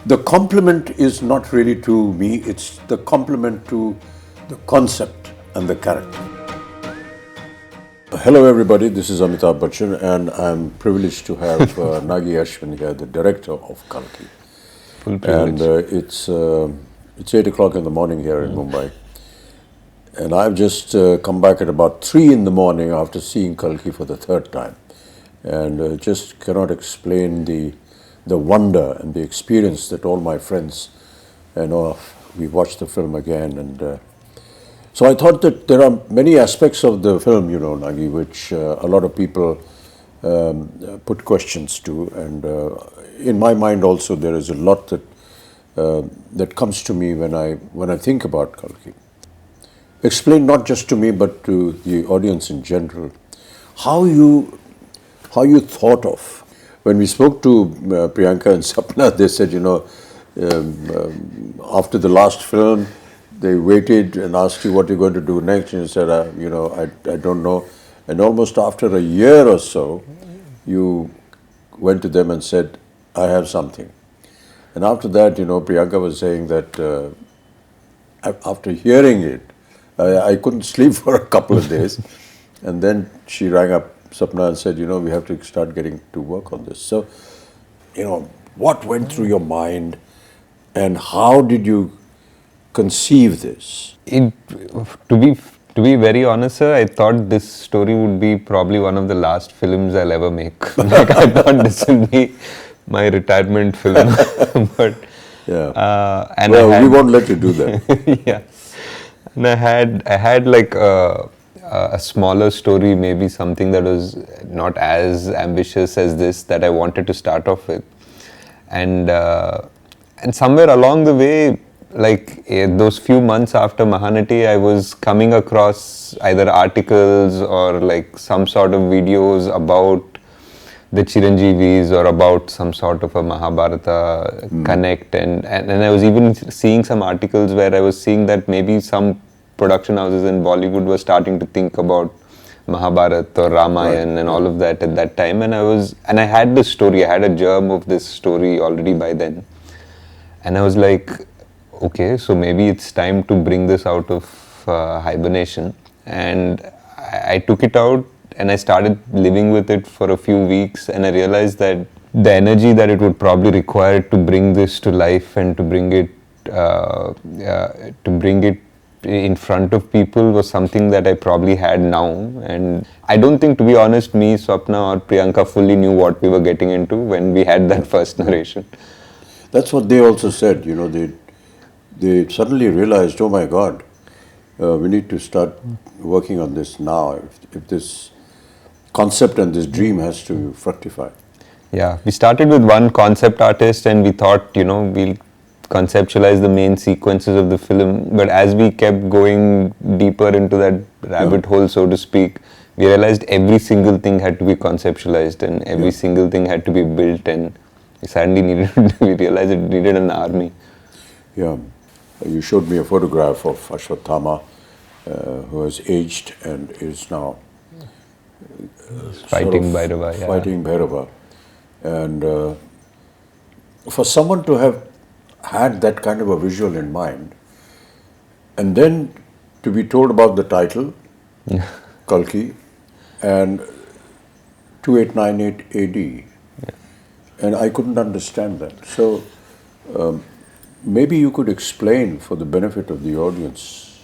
The compliment is not really to me, it's the compliment to the concept and the character. Hello everybody, this is Amitabh Bachchan and I'm privileged to have Nagi Ashwin here, the director of Kalki. Full privilege. And it's 8 o'clock in the morning here in Mumbai. And I've just come back at about 3 in the morning after seeing Kalki for the third time. And just cannot explain the wonder and the experience that all my friends, we watched the film again. And so I thought that there are many aspects of the film, Nagi, which a lot of people put questions to. And in my mind also, there is a lot that comes to me when I think about Kalki. Explain not just to me, but to the audience in general, how you thought of. When we spoke to Priyanka and Sapna, they said, after the last film, they waited and asked you what you're going to do next, and you said, I don't know. And almost after a year or so, you went to them and said, I have something. And after that, Priyanka was saying that after hearing it, I couldn't sleep for a couple of days. And then she rang up Sapna and said, we have to start getting to work on this. So, what went through your mind and how did you conceive this? To be very honest, sir, I thought this story would be probably one of the last films I'll ever make. Like, I thought this would be my retirement film. But yeah, and we won't let you do that. Yeah, and I had like a smaller story, maybe something that was not as ambitious as this, that I wanted to start off with, and somewhere along the way, like those few months after Mahanati, I was coming across either articles or like some sort of videos about the Chiranjeevis or about some sort of a Mahabharata connect, and I was even seeing some articles where I was seeing that maybe some production houses in Bollywood were starting to think about Mahabharata or Ramayana and all of that at that time, and I had this story, I had a germ of this story already by then, and I was like, okay, so maybe it's time to bring this out of hibernation. And I took it out and I started living with it for a few weeks, and I realized that the energy that it would probably require to bring this to life and to bring it in front of people was something that I probably had now. And I don't think, to be honest, me, Swapna or Priyanka fully knew what we were getting into when we had that first narration. That's what they also said, they suddenly realized, oh my God, we need to start working on this now if this concept and this dream has to fructify. Yeah, we started with one concept artist and we thought, we'll conceptualize the main sequences of the film, but as we kept going deeper into that rabbit hole, so to speak, we realized every single thing had to be conceptualized and every single thing had to be built, and we realized it needed an army. Yeah, you showed me a photograph of Ashwatthama who has aged and is now fighting Bhairava. Yeah. Fighting Bhairava. And for someone to have had that kind of a visual in mind, and then to be told about the title, Kalki, and 2898 AD, and I couldn't understand that. So maybe you could explain for the benefit of the audience.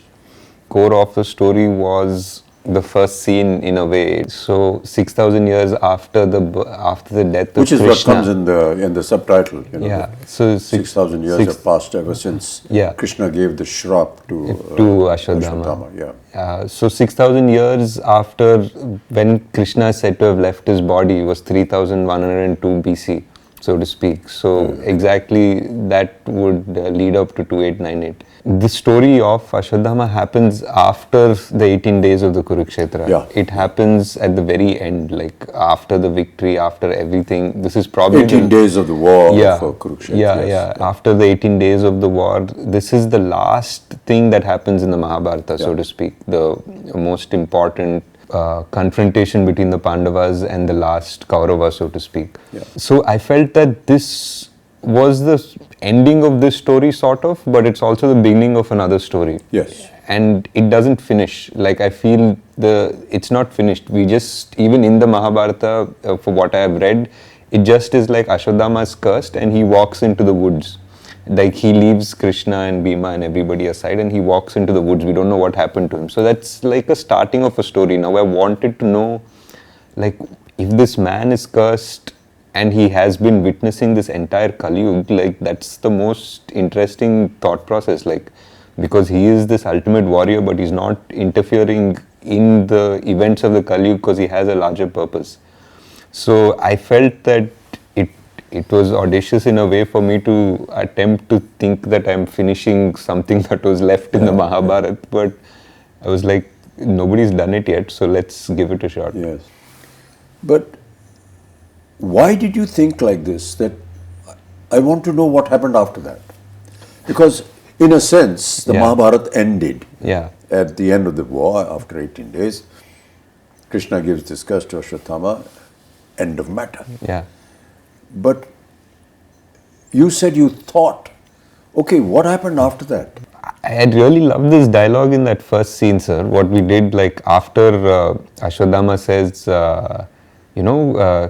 Core of the story was the first scene, in a way. So 6,000 years after the death of Krishna. Which is what comes in the subtitle. Yeah. So 6,000 years have passed ever since Krishna gave the shrap to Ashwatthama. Yeah. So 6,000 years after, when Krishna is said to have left his body, was 3,102 BC, so to speak. So exactly that would lead up to 2898. The story of Ashwatthama happens after the 18 days of the Kurukshetra. Yeah. It happens at the very end, like after the victory, after everything. This is probably 18 days of the war for Kurukshetra. Yeah. After the 18 days of the war, this is the last thing that happens in the Mahabharata, so to speak. The most important confrontation between the Pandavas and the last Kaurava, so to speak. Yeah. So I felt that this was the ending of this story, sort of, but it's also the beginning of another story. Yes. And it doesn't finish. Like, I feel it's not finished. We just, even in the Mahabharata, for what I have read, it just is like Ashwatthama is cursed and he walks into the woods. Like, he leaves Krishna and Bhima and everybody aside and he walks into the woods. We don't know what happened to him. So that's like a starting of a story. Now I wanted to know, like, if this man is cursed and he has been witnessing this entire Kali Yuga, like, that's the most interesting thought process. Like, because he is this ultimate warrior, but he's not interfering in the events of the Kali Yuga because he has a larger purpose. So I felt that it was audacious in a way for me to attempt to think that I'm finishing something that was left in the Mahabharata, but I was like, nobody's done it yet, so let's give it a shot. Yes. But why did you think like this, that I want to know what happened after that? Because in a sense, the Mahabharata ended at the end of the war after 18 days. Krishna gives this curse to Ashwatthama, end of matter. Yeah. But you said you thought, okay, what happened after that? I had really loved this dialogue in that first scene, sir. What we did, like, after Ashwatthama says,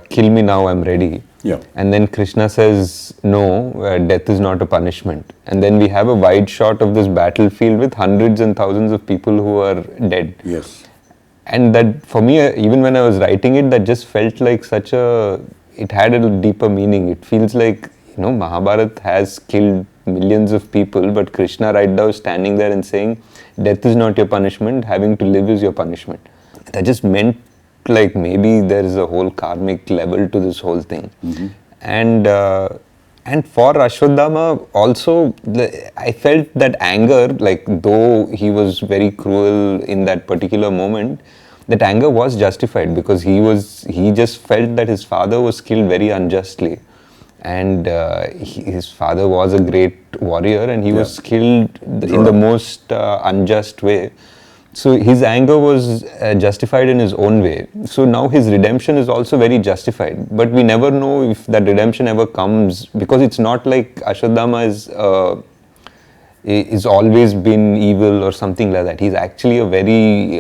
kill me now, I'm ready. Yeah. And then Krishna says, no, death is not a punishment. And then we have a wide shot of this battlefield with hundreds and thousands of people who are dead. Yes. And that, for me, even when I was writing it, that just felt like it had a deeper meaning. It feels like, Mahabharata has killed millions of people, but Krishna right now is standing there and saying, death is not your punishment, having to live is your punishment. That just meant, like, maybe there is a whole karmic level to this whole thing. Mm-hmm. And for Ashwatthama also, I felt that anger, like, though he was very cruel in that particular moment, that anger was justified because he just felt that his father was killed very unjustly. And his father was a great warrior and he was killed in the most unjust way. So his anger was justified in his own way. So now his redemption is also very justified. But we never know if that redemption ever comes, because it's not like Ashwatthama is always been evil or something like that. He's actually a very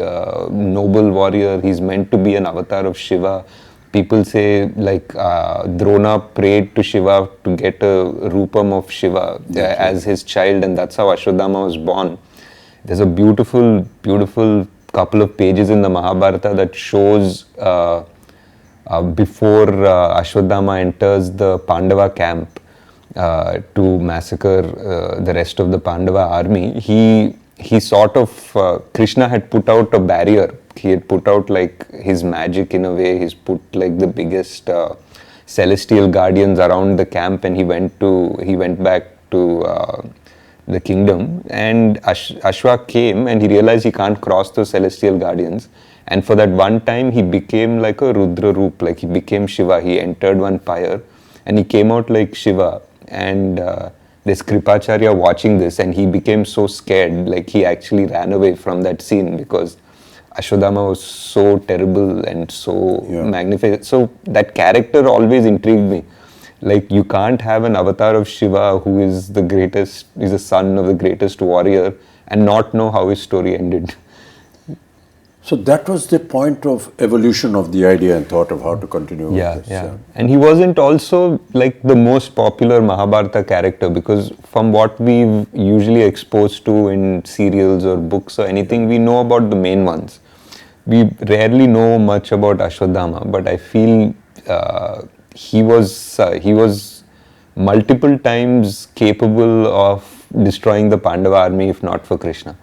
noble warrior. He's meant to be an avatar of Shiva. People say, like, Drona prayed to Shiva to get a rupam of Shiva as his child, and that's how Ashwatthama was born. There's a beautiful, beautiful couple of pages in the Mahabharata that shows before Ashwatthama enters the Pandava camp to massacre the rest of the Pandava army, he sort of, Krishna had put out a barrier. He had put out, like, his magic in a way. He's put, like, the biggest celestial guardians around the camp, and he went back to the kingdom, and Ashwa came and he realized he can't cross those celestial guardians, and for that one time he became like a Rudra Roop, like he became Shiva. He entered one pyre and he came out like Shiva, and there's Kripacharya watching this and he became so scared, like he actually ran away from that scene because Ashwatthama was so terrible and so magnificent. So that character always intrigued me. Like, you can't have an avatar of Shiva who is the greatest, is the son of the greatest warrior, and not know how his story ended. So that was the point of evolution of the idea and thought of how to continue with this. Yeah. And he wasn't also, like, the most popular Mahabharata character, because from what we've usually exposed to in serials or books or anything, we know about the main ones. We rarely know much about Ashwatthama, but I feel he was multiple times capable of destroying the Pandava army if not for Krishna.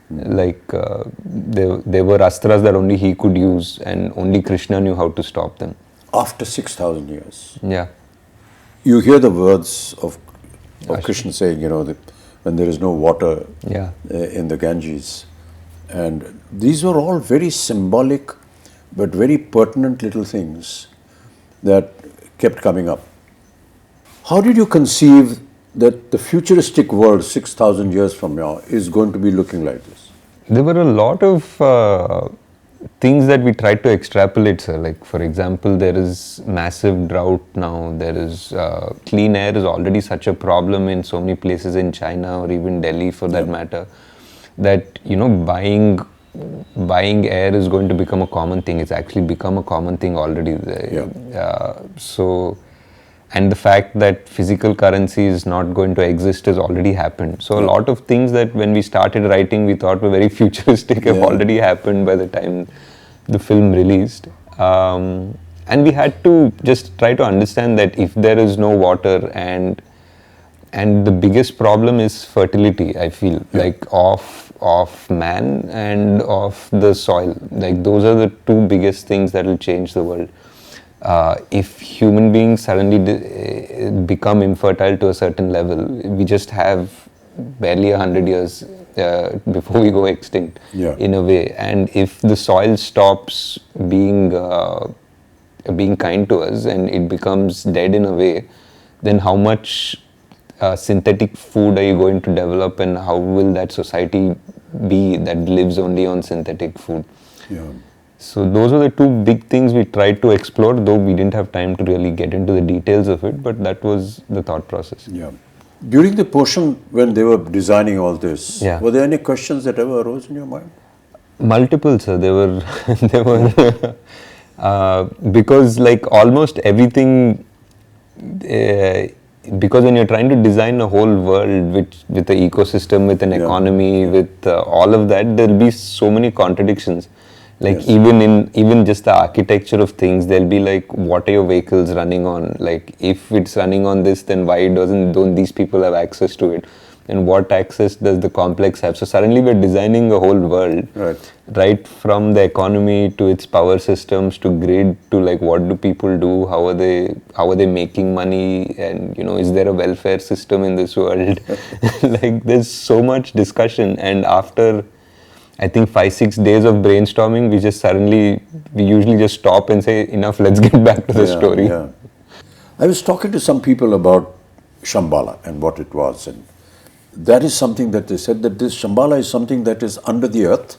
Like, there were astras that only he could use and only Krishna knew how to stop them. After 6,000 years. Yeah. You hear the words of Krishna saying, that when there is no water in the Ganges. And these were all very symbolic but very pertinent little things that kept coming up. How did you conceive that the futuristic world 6,000 years from now is going to be looking like this? There were a lot of things that we try to extrapolate, sir. Like, for example, there is massive drought now. There is clean air is already such a problem in so many places in China or even Delhi, for that matter, that buying air is going to become a common thing. It's actually become a common thing already. And the fact that physical currency is not going to exist has already happened. So a lot of things that when we started writing we thought were very futuristic have already happened by the time the film released. And we had to just try to understand that if there is no water and the biggest problem is fertility, I feel, like of man and of the soil. Like, those are the two biggest things that will change the world. If human beings suddenly become infertile to a certain level, we just have barely 100 years before we go extinct, in a way. And if the soil stops being kind to us and it becomes dead in a way, then how much synthetic food are you going to develop, and how will that society be that lives only on synthetic food? So those are the two big things we tried to explore, though we didn't have time to really get into the details of it, but that was the thought process. During the portion when they were designing all this, were there any questions that ever arose in your mind? Multiple, sir. There were because like almost everything, because when you're trying to design a whole world with an ecosystem, with an economy, with all of that, there'll be so many contradictions. Like even just the architecture of things, there'll be like, what are your vehicles running on? Like, if it's running on this, then why don't these people have access to it? And what access does the complex have? So suddenly we're designing a whole world, right from the economy to its power systems to grid to like, what do people do? How are they making money? And is there a welfare system in this world? Like, there's so much discussion, and after I think 5-6 days of brainstorming, we usually just stop and say, enough, let's get back to the story. I was talking to some people about Shambhala and what it was, and that is something that they said, that this Shambhala is something that is under the earth.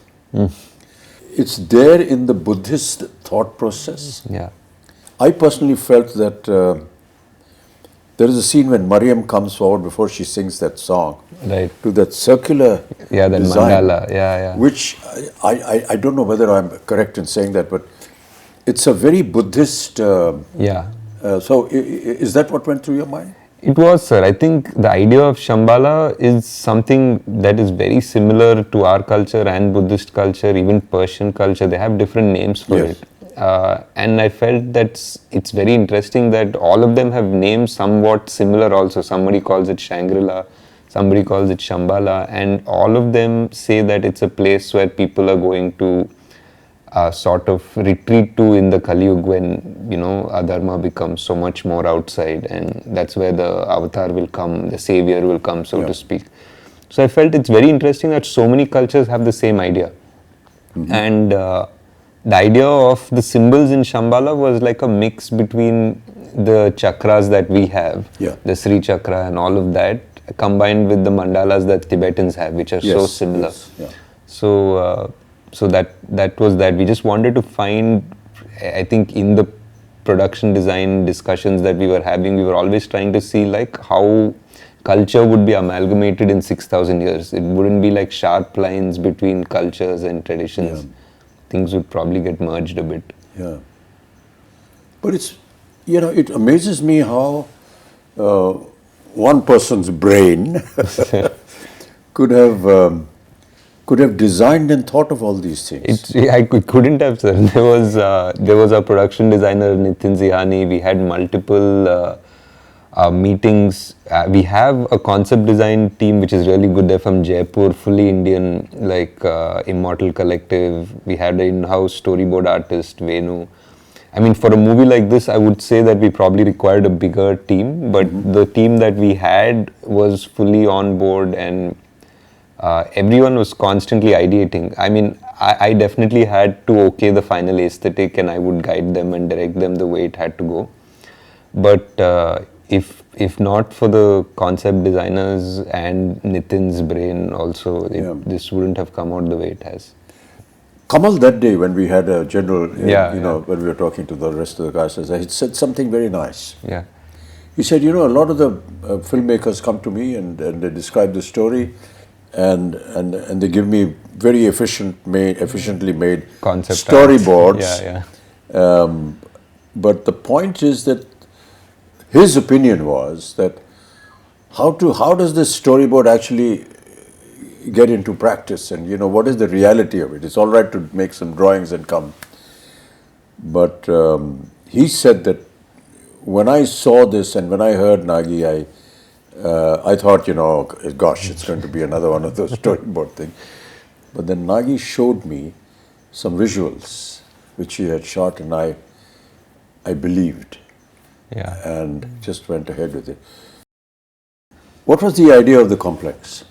It's there in the Buddhist thought process. I personally felt that there is a scene when Mariam comes forward before she sings that song, to that circular that design, mandala, which I don't know whether I'm correct in saying that, but it's a very Buddhist. So is that what went through your mind? It was, sir. I think the idea of Shambhala is something that is very similar to our culture and Buddhist culture, even Persian culture. They have different names for it. And I felt that it's very interesting that all of them have names somewhat similar also. Somebody calls it Shangri-La, somebody calls it Shambhala, and all of them say that it's a place where people are going to sort of retreat to in the Kali Yuga, when adharma becomes so much more outside, and that's where the avatar will come, the savior will come, so to speak. So I felt it's very interesting that so many cultures have the same idea. And the idea of the symbols in Shambhala was like a mix between the chakras that we have, the Sri Chakra and all of that, combined with the mandalas that Tibetans have, which are so similar. So that was that. We just wanted to find, I think in the production design discussions that we were having, we were always trying to see like how culture would be amalgamated in 6,000 years. It wouldn't be like sharp lines between cultures and traditions. Things would probably get merged a bit. But it's, it amazes me how one person's brain could have designed and thought of all these things. I couldn't have, sir. There was a production designer, Nitin Zihani. We had multiple meetings. We have a concept design team which is really good. They're from Jaipur, fully Indian, like Immortal Collective. We had an in-house storyboard artist, Venu. I mean, for a movie like this, I would say that we probably required a bigger team, but the team that we had was fully on board, and everyone was constantly ideating. I mean, I definitely had to okay the final aesthetic, and I would guide them and direct them the way it had to go. But if not for the concept designers and Nitin's brain also, this wouldn't have come out the way it has. Kamal, that day when we had a general, Yeah, when we were talking to the rest of the guys, he said something very nice. yeah, He said, a lot of the filmmakers come to me and they describe the story, and they give me very efficiently made concept storyboards. arts. Yeah. But the point is that his opinion was that how does this storyboard actually get into practice, and what is the reality of it? It's all right to make some drawings and come, but he said that when I saw this and when I heard Nagi, I thought, gosh, it's going to be another one of those storyboard things. But then Nagi showed me some visuals which he had shot, and I believed, and just went ahead with it. What was the idea of the complex?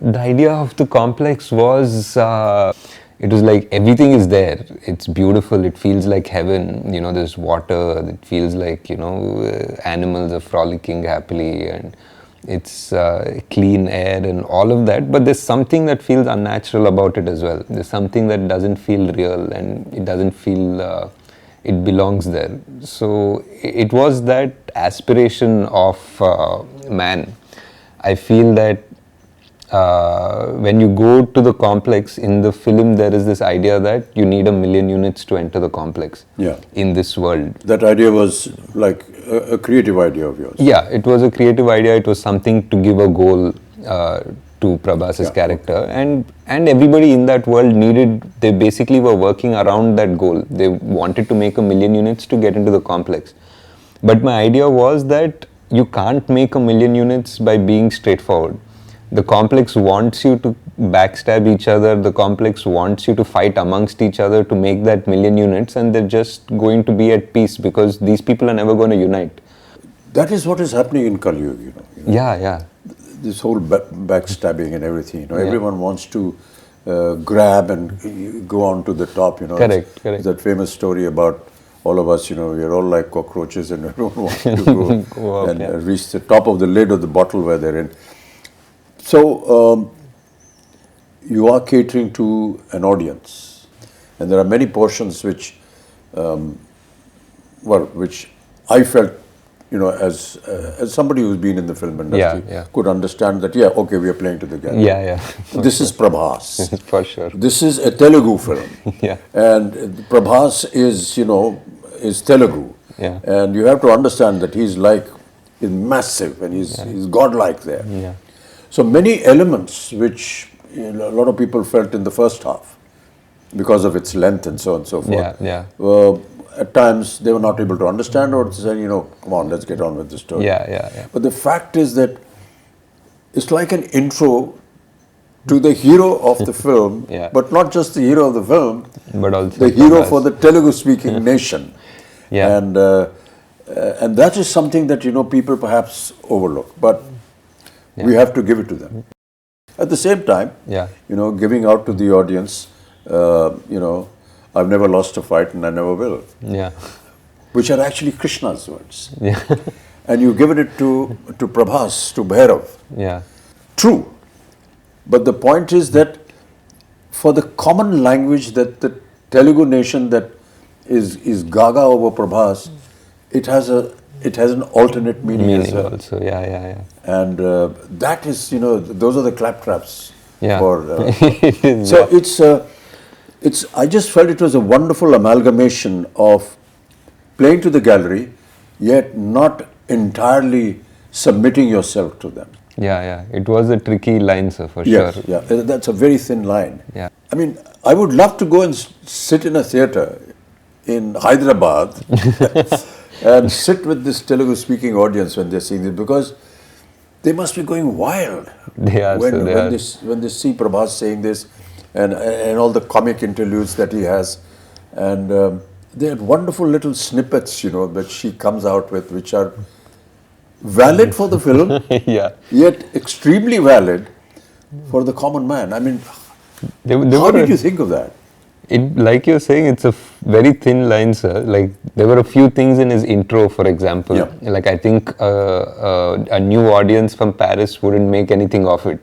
The idea of the complex was, it was like everything is there. It's beautiful. It feels like heaven. There's water. It feels like, animals are frolicking happily, and it's clean air and all of that. But there's something that feels unnatural about it as well. There's something that doesn't feel real, and it doesn't feel it belongs there. So it was that aspiration of man. I feel that when you go to the complex in the film, there is this idea that you need 1 million units to enter the complex in this world. That idea was like a creative idea of yours? Yeah, it was a creative idea. It was something to give a goal to Prabhas's character, and everybody in that world they basically were working around that goal. They wanted to make 1 million units to get into the complex. But my idea was that you can't make 1 million units by being straightforward. The complex wants you to backstab each other. The complex wants you to fight amongst each other to make that 1 million units, and they're just going to be at peace because these people are never going to unite. That is what is happening in Kalki, Yeah. This whole backstabbing and everything, everyone wants to grab and go on to the top, Correct. That famous story about all of us, we're all like cockroaches and everyone wants to go, Go up, and reach the top of the lid of the bottle where they're in. So, you are catering to an audience, and there are many portions which I felt, as somebody who's been in the film industry, could understand that, okay, we are playing to the gallery. Yeah. This is Prabhas. For sure. This is a Telugu film. And Prabhas is Telugu. And you have to understand that he's massive, and he's godlike there. So many elements which a lot of people felt in the first half because of its length and so on and so forth. At times they were not able to understand, or say, come on, let's get on with the story. But the fact is that it's like an intro to the hero of the film, but not just the hero of the film, but also the hero for the Telugu-speaking nation. And that is something that, people perhaps overlook. But we have to give it to them. At the same time, giving out to the audience, I've never lost a fight and I never will. Which are actually Krishna's words. And you've given it to Prabhas, to Bhairav. True. But the point is that for the common language that the Telugu nation that is gaga over Prabhas, it has an alternate meaning as well. Also, And that is, those are the claptraps. For, I just felt it was a wonderful amalgamation of playing to the gallery, yet not entirely submitting yourself to them. It was a tricky line, sir, for sure. That's a very thin line. I mean, I would love to go and sit in a theatre in Hyderabad and sit with this Telugu-speaking audience when they're seeing this, because they must be going wild when they see Prabhas saying this, and all the comic interludes that he has, and they had wonderful little snippets, that she comes out with, which are valid for the film, yet extremely valid for the common man. I mean, how did you think of that? Like you're saying, it's a very thin line, sir. Like, there were a few things in his intro, for example. Like, I think a new audience from Paris wouldn't make anything of it.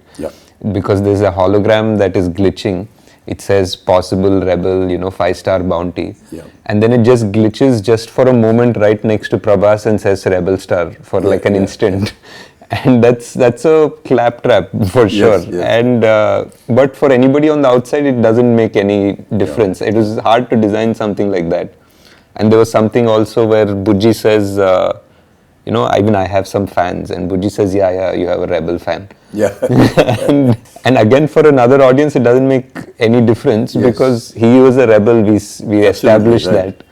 Because there's a hologram that is glitching. it says possible rebel, 5-star bounty. Yeah. And then it just glitches just for a moment right next to Prabhas and says rebel star for like an instant. And that's a claptrap for sure. Yes, yes. And but for anybody on the outside, it doesn't make any difference. It was hard to design something like that. And there was something also where Bujji says, even I have some fans, and Bujji says, yeah, you have a rebel fan. Yeah. and again, for another audience, it doesn't make any difference because he was a rebel. We established right. that.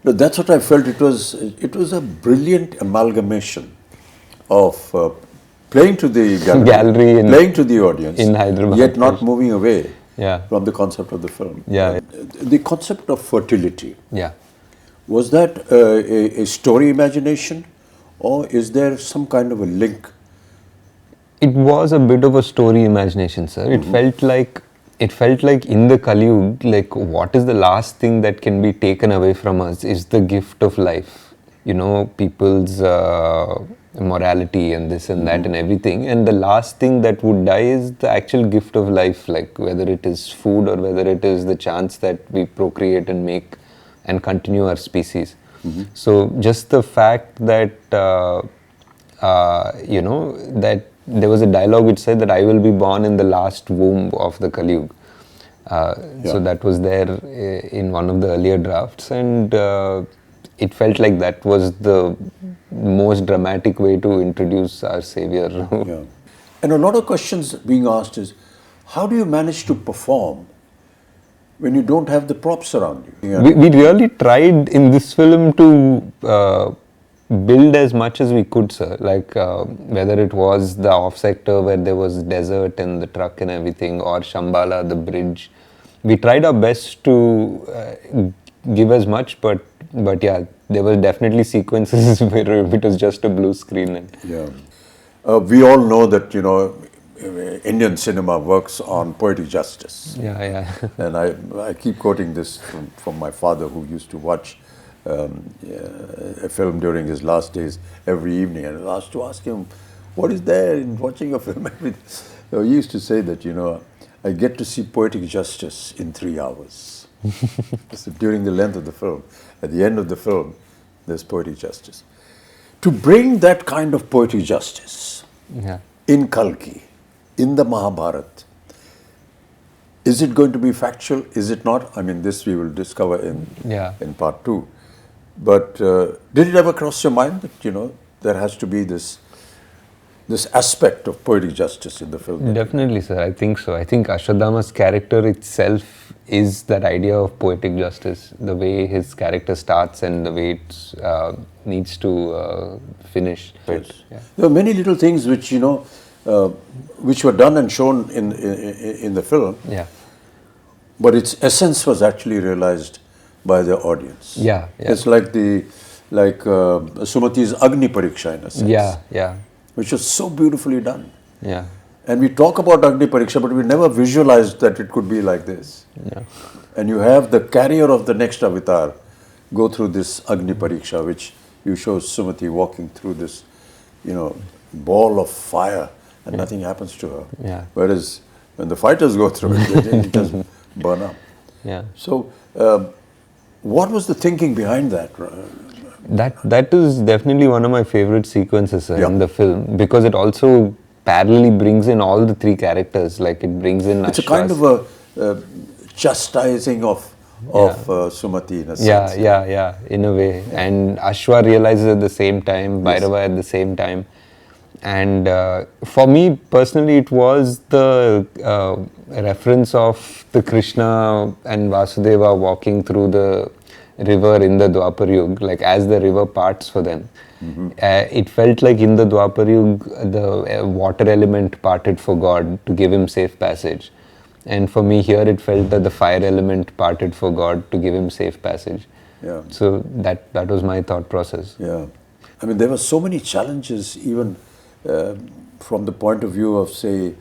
No, that's what I felt. It was a brilliant amalgamation of playing to the gallery playing to the audience in Hyderabad, yet not moving away Yeah. from the concept of the film. Yeah. The concept of fertility, Yeah. was that a story imagination, or is there some kind of a link? It was a bit of a story imagination, sir. It felt like in the Kali Yuga, like what is the last thing that can be taken away from us is the gift of life. People's morality and this and that and everything. And the last thing that would die is the actual gift of life, like whether it is food or whether it is the chance that we procreate and make and continue our species. So just the fact that, that there was a dialogue which said that I will be born in the last womb of the Kali Yuga. So that was there in one of the earlier drafts, and it felt like that was the most dramatic way to introduce our savior. Yeah. And a lot of questions being asked is, how do you manage to perform when you don't have the props around you? Yeah. We really tried in this film to build as much as we could, sir. Like whether it was the off sector where there was desert and the truck and everything, or Shambhala, the bridge. We tried our best to give as much, but yeah, there were definitely sequences where it was just a blue screen. And Yeah. We all know that, Indian cinema works on poetic justice. yeah. And I keep quoting this from my father, who used to watch a film during his last days every evening, and I was asked to ask him, what is there in watching a film? So he used to say that, I get to see poetic justice in 3 hours. So during the length of the film, at the end of the film, there's poetic justice. To bring that kind of poetic justice Yeah. in Kalki, in the Mahabharata, is it going to be factual? Is it not? I mean, this we will discover in part 2. But did it ever cross your mind that, there has to be this aspect of poetic justice in the film? Definitely, sir. I think so. I think Ashwatthama's character itself is that idea of poetic justice. The way his character starts and the way it needs to finish. Yes. Yeah. There are many little things which, which were done and shown in the film, Yeah. but its essence was actually realized by the audience. Yeah. It's like Sumati's Agni Pariksha in a sense. Yeah. Which was so beautifully done. Yeah. And we talk about Agni Pariksha, but we never visualized that it could be like this. Yeah. And you have the carrier of the next avatar go through this Agni Pariksha, which you show Sumati walking through this, ball of fire, and nothing happens to her. Yeah. Whereas when the fighters go through it, it just burn up. Yeah. So, what was the thinking behind that? That is definitely one of my favorite sequences in the film, because it also parallelly brings in all the 3 characters. Like it brings in It's a kind of a chastising of Sumati in a sense. Yeah, in a way. And Ashwa realizes at the same time, Bhairava at the same time. And for me personally, it was the reference of the Krishna and Vasudeva walking through the river in the Dwapar Yuga, like as the river parts for them. It felt like in the Dwapar Yuga, the water element parted for God to give him safe passage. And for me here, it felt that the fire element parted for God to give him safe passage. Yeah. So that was my thought process. Yeah. I mean, there were so many challenges, even from the point of view of, say,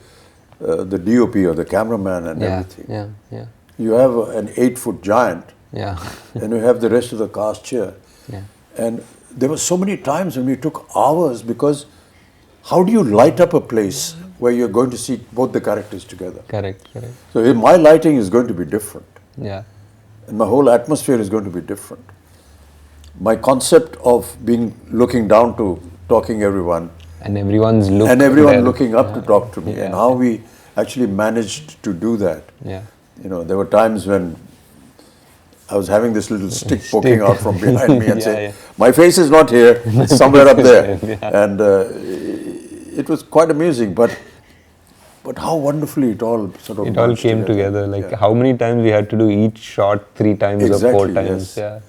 the DOP or the cameraman and everything. Yeah. You have an 8-foot giant, Yeah. and you have the rest of the cast here. Yeah. And there were so many times when we took hours, because how do you light up a place where you're going to see both the characters together. Correct. So my lighting is going to be different. Yeah. And my whole atmosphere is going to be different. My concept of looking down to talking everyone, And everyone's looking up to talk to me, and how we actually managed to do that. Yeah. There were times when I was having this little stick poking out from behind me and saying, my face is not here, it's somewhere up there. And it was quite amusing, but how wonderfully it all sort of... It all came together. Like how many times we had to do each shot 3 times or 4 times. Yes. Yeah.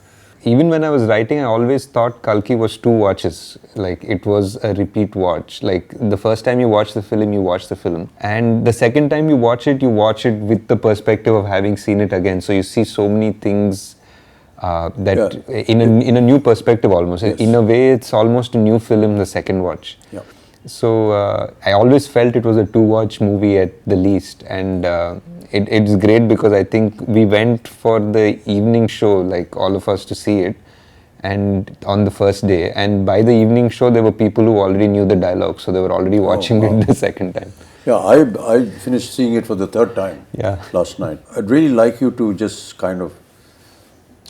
Even when I was writing, I always thought Kalki was 2 watches. Like it was a repeat watch. Like the first time you watch the film, you watch the film. And the second time you watch it with the perspective of having seen it again. So you see so many things in a new perspective almost. Yes. In a way, it's almost a new film the second watch. Yeah. So I always felt it was a 2-watch movie at the least. And it's great because I think we went for the evening show, like all of us, to see it, and on the first day. And by the evening show, there were people who already knew the dialogue, so they were already watching it the second time. Yeah, I finished seeing it for the 3rd time last night. I'd really like you to just kind of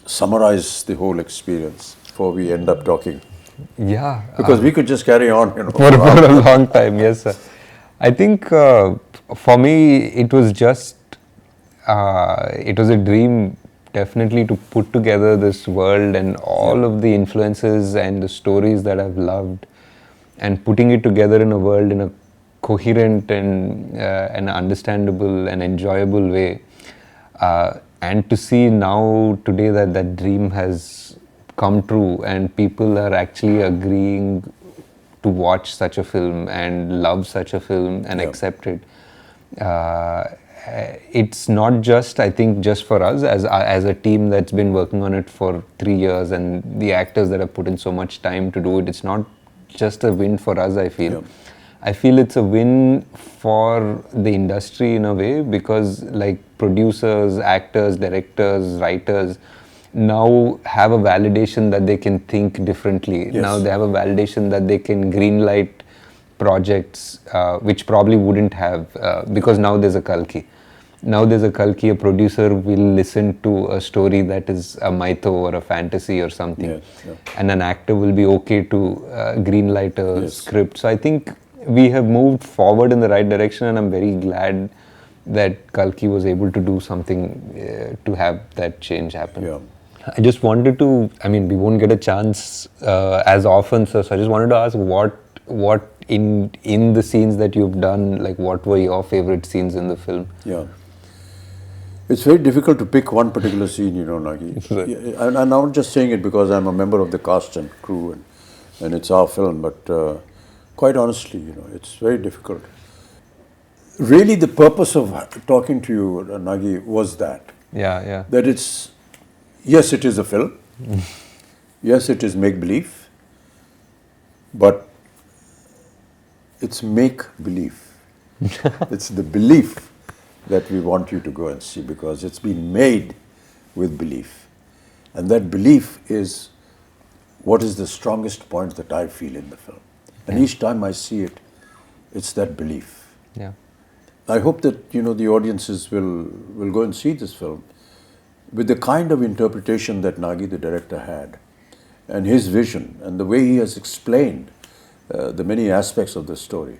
summarize the whole experience before we end up talking. Yeah. Because we could just carry on, For a long time, yes, sir. I think for me, it was just, it was a dream definitely to put together this world and all of the influences and the stories that I've loved, and putting it together in a world in a coherent and an understandable and enjoyable way. And to see now today that dream has come true and people are actually agreeing to watch such a film and love such a film and accept it. It's not just, I think, just for us as a team that's been working on it for 3 years, and the actors that have put in so much time to do it. It's not just a win for us, I feel. I feel it's a win for the industry in a way, because like producers, actors, directors, writers now have a validation that they can think differently. Now they have a validation that they can greenlight projects which probably wouldn't have, because now there's a Kalki. Now there's a Kalki, a producer will listen to a story that is a mytho or a fantasy or something, and an actor will be okay to greenlight a script. So I think we have moved forward in the right direction, and I'm very glad that Kalki was able to do something to have that change happen. I just wanted to, I mean, we won't get a chance as often, so I just wanted to ask what in the scenes that you've done, like what were your favorite scenes in the film? It's very difficult to pick one particular scene, Nagi. And I'm not just saying it because I'm a member of the cast and crew and it's our film, but quite honestly, it's very difficult. Really, the purpose of talking to you, Nagi, was that. That it's, yes, it is a film. Yes, it is make-believe. But it's make-believe. It's the belief that we want you to go and see, because it's been made with belief. And that belief is what is the strongest point that I feel in the film. And each time I see it, it's that belief. I hope that, the audiences will go and see this film with the kind of interpretation that Nagi, the director, had, and his vision, and the way he has explained the many aspects of the story.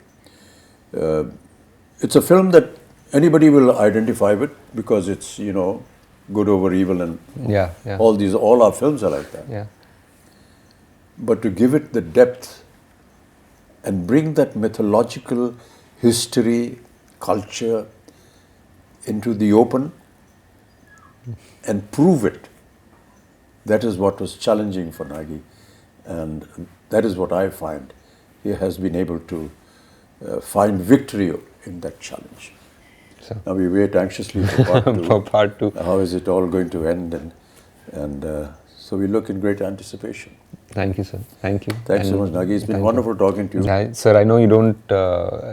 It's a film that anybody will identify with, because it's, good over evil, and all our films are like that. But to give it the depth and bring that mythological history, culture into the open and prove it, that is what was challenging for Nagi, and that is what I find he has been able to find victory in that challenge. Now we wait anxiously for part 2. How is it all going to end? And so we look in great anticipation. Thank you, sir. Thank you. Thanks so much, Nagi. It's been wonderful talking to you. Sir, I know you don't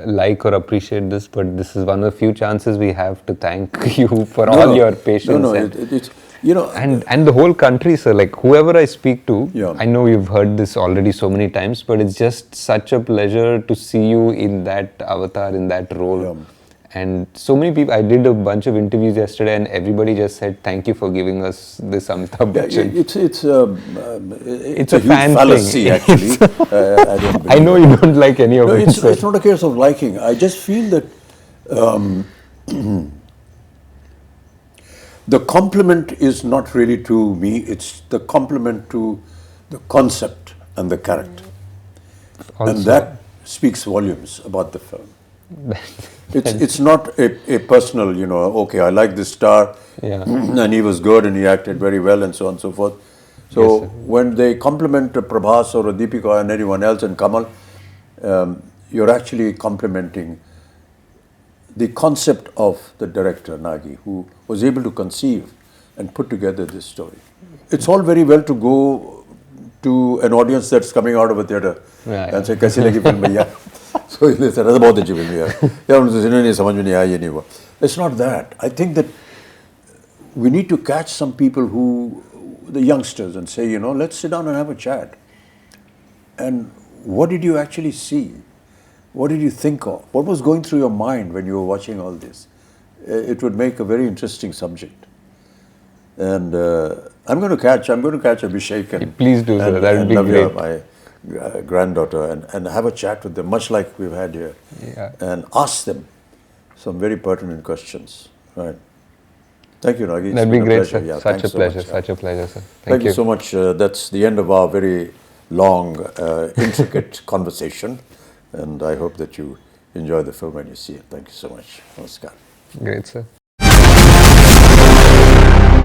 like or appreciate this, but this is one of the few chances we have to thank you for all your patience. You know, And the whole country, sir, like whoever I speak to, Yeah. I know you've heard this already so many times, but it's just such a pleasure to see you in that avatar, in that role. Yeah. And so many people, I did a bunch of interviews yesterday and everybody just said, thank you for giving us this Amitabh Bachchan. it's a a huge fan fallacy, thing. actually. I don't believe I know it. you don't like any of No, it, sir. it's not a case of liking. I just feel that the compliment is not really to me, it's the compliment to the concept and the character. And Also. that speaks volumes about the film. It's not a personal, you know, okay, I like this star, Yeah. and he was good and he acted very well and so on and so forth. So Yes, sir. when they compliment a Prabhas or a Deepika and anyone else and Kamal, you're actually complimenting the concept of the director, Nagi, who was able to conceive and put together this story. It's all very well to go to an audience that's coming out of a theatre and say, "Kaisi lagi film bhaiya?" So they said, "That's about the film bhaiya." Yeah, उन्हें समझ में नहीं आया, ये नहीं हुआ. It's not that. I think that we need to catch some people who, the youngsters, and say, you know, let's sit down and have a chat. And what did you actually see? What did you think of? What was going through your mind when you were watching all this? It would make a very interesting subject. And I'm going to catch Abhishek and Please do, sir. That would be Navya, great. my granddaughter, and have a chat with them, much like we've had here, Yeah. and ask them some very pertinent questions. Right. Thank you, Nagi. It's That'd be been a great, pleasure. sir. Yeah, Such thanks a so pleasure, much. such a pleasure, sir. Thank you so much. That's the end of our very long, intricate conversation. And I hope that you enjoy the film when you see it. Thank you so much. Namaskar. Great, sir.